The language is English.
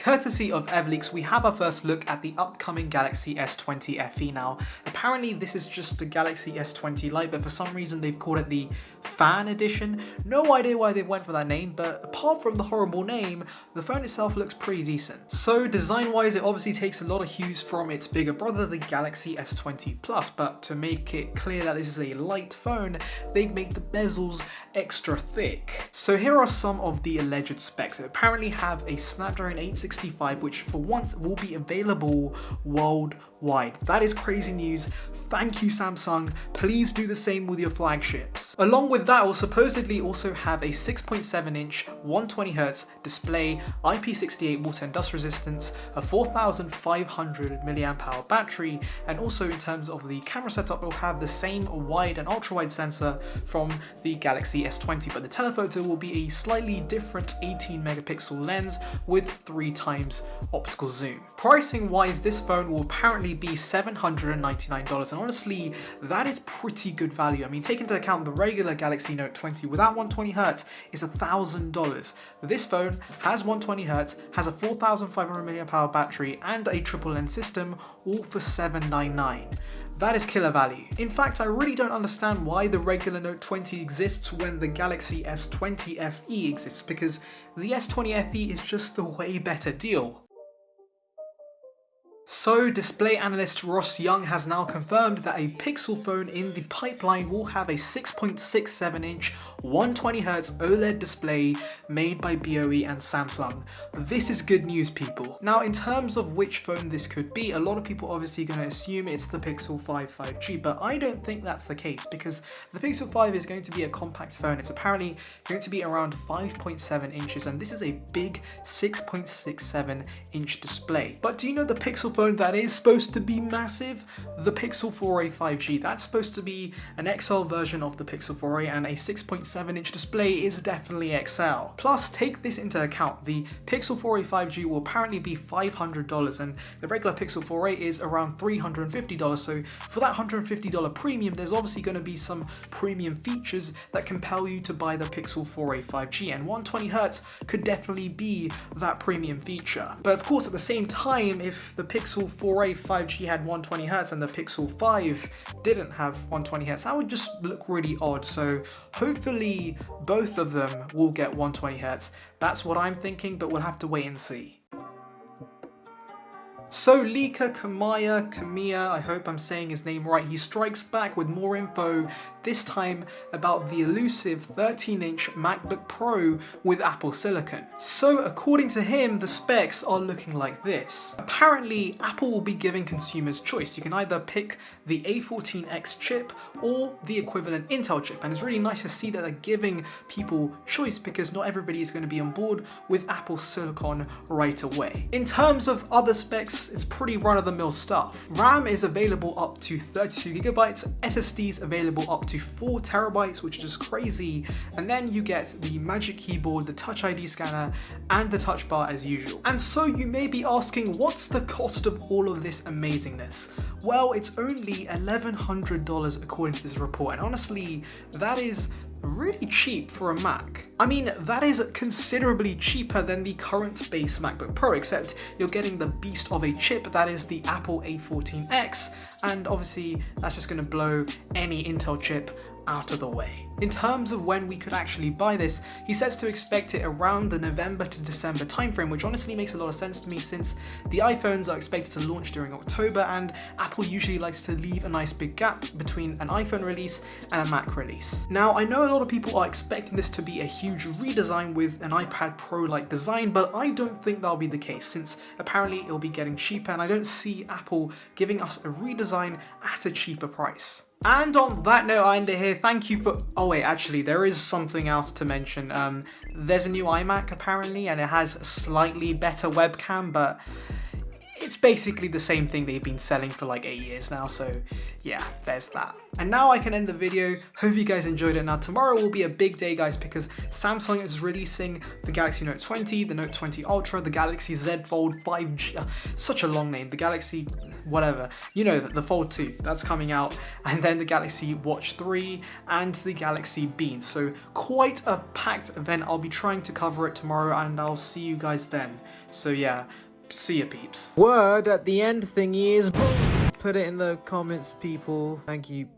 Courtesy of FE we have our first look at the upcoming Galaxy S20 FE now. Apparently this is just the Galaxy S20 Lite, but for some reason they've called it the Fan Edition. No idea why they went for that name, but apart from the horrible name, the phone itself looks pretty decent. So design wise, it obviously takes a lot of hues from its bigger brother, the Galaxy S20 Plus, but to make it clear that this is a light phone, they've made the bezels extra thick. So here are some of the alleged specs. It apparently have a Snapdragon 865, which for once will be available worldwide. That is crazy news. Thank you, Samsung. Please do the same with your flagships. Along with that, it will supposedly also have a 6.7-inch 120Hz display, IP68 water and dust resistance, a 4,500 mAh battery, and also in terms of the camera setup, it will have the same wide and ultra-wide sensor from the Galaxy S20, but the telephoto will be a slightly different 18 megapixel lens with 3 times optical zoom. Pricing wise, this phone will apparently be $799, and honestly, that is pretty good value. I mean, take into account the regular Galaxy Note 20 without 120Hz is $1,000. This phone has 120Hz, has a 4,500 mAh battery, and a triple lens system, all for $799. That is killer value. In fact, I really don't understand why the regular Note 20 exists when the Galaxy S20 FE exists, because the S20 FE is just the way better deal. So, display analyst Ross Young has now confirmed that a Pixel phone in the pipeline will have a 6.67-inch 120Hz OLED display made by BOE and Samsung. This is good news, people. Now, in terms of which phone this could be, a lot of people obviously going to assume it's the Pixel 5 5G, but I don't think that's the case, because the Pixel 5 is going to be a compact phone. It's apparently going to be around 5.7 inches, and this is a big 6.67-inch display. But do you know the Pixel phone that is supposed to be massive? The Pixel 4a 5G. That's supposed to be an XL version of the Pixel 4a, and a 6.7-inch display is definitely XL. Plus, take this into account, the Pixel 4a 5G will apparently be $500, and the regular Pixel 4a is around $350, so for that $150 premium, there's obviously going to be some premium features that compel you to buy the Pixel 4a 5G, and 120Hz could definitely be that premium feature. But of course, at the same time, if the Pixel 4a 5G had 120Hz and the Pixel 5 didn't have 120Hz, that would just look really odd. So hopefully both of them will get 120Hz. That's what I'm thinking, but we'll have to wait and see. So leaker Kamiya, I hope I'm saying his name right, he strikes back with more info, this time about the elusive 13-inch MacBook Pro with Apple Silicon. So according to him, the specs are looking like this. Apparently, Apple will be giving consumers choice. You can either pick the A14X chip or the equivalent Intel chip, and it's really nice to see that they're giving people choice, because not everybody is going to be on board with Apple Silicon right away. In terms of other specs, it's pretty run-of-the-mill stuff. RAM is available up to 32GB, SSDs available up to 4TB, which is just crazy, and then you get the Magic Keyboard, the Touch ID scanner, and the touch bar as usual. And so you may be asking, what's the cost of all of this amazingness? Well, it's only $1,100 according to this report, and honestly, that is really cheap for a Mac. I mean, that is considerably cheaper than the current base MacBook Pro, except you're getting the beast of a chip that is the Apple A14X, and obviously that's just going to blow any Intel chip out of the way. In terms of when we could actually buy this, he says to expect it around the November to December timeframe, which honestly makes a lot of sense to me, since the iPhones are expected to launch during October, and Apple usually likes to leave a nice big gap between an iPhone release and a Mac release. Now, I know a lot of people are expecting this to be a huge redesign with an iPad Pro-like design, but I don't think that'll be the case, since apparently it'll be getting cheaper, and I don't see Apple giving us a redesign at a cheaper price. And on that note, I end it here. Thank you for... Oh wait, actually, there is something else to mention. There's a new iMac apparently, and it has a slightly better webcam, but it's basically the same thing they've been selling for like 8 years now, so yeah, there's that. And now I can end the video. Hope you guys enjoyed it. Now tomorrow will be a big day, guys, because Samsung is releasing the Galaxy Note 20, the Note 20 Ultra, the Galaxy Z Fold 5G, such a long name, the Galaxy whatever, you know, the Fold 2, that's coming out, and then the Galaxy Watch 3 and the Galaxy Bean. So quite a packed event. I'll be trying to cover it tomorrow, and I'll see you guys then. So yeah, see ya, peeps. Word at the end thingy is boom. Put it in the comments, people. Thank you.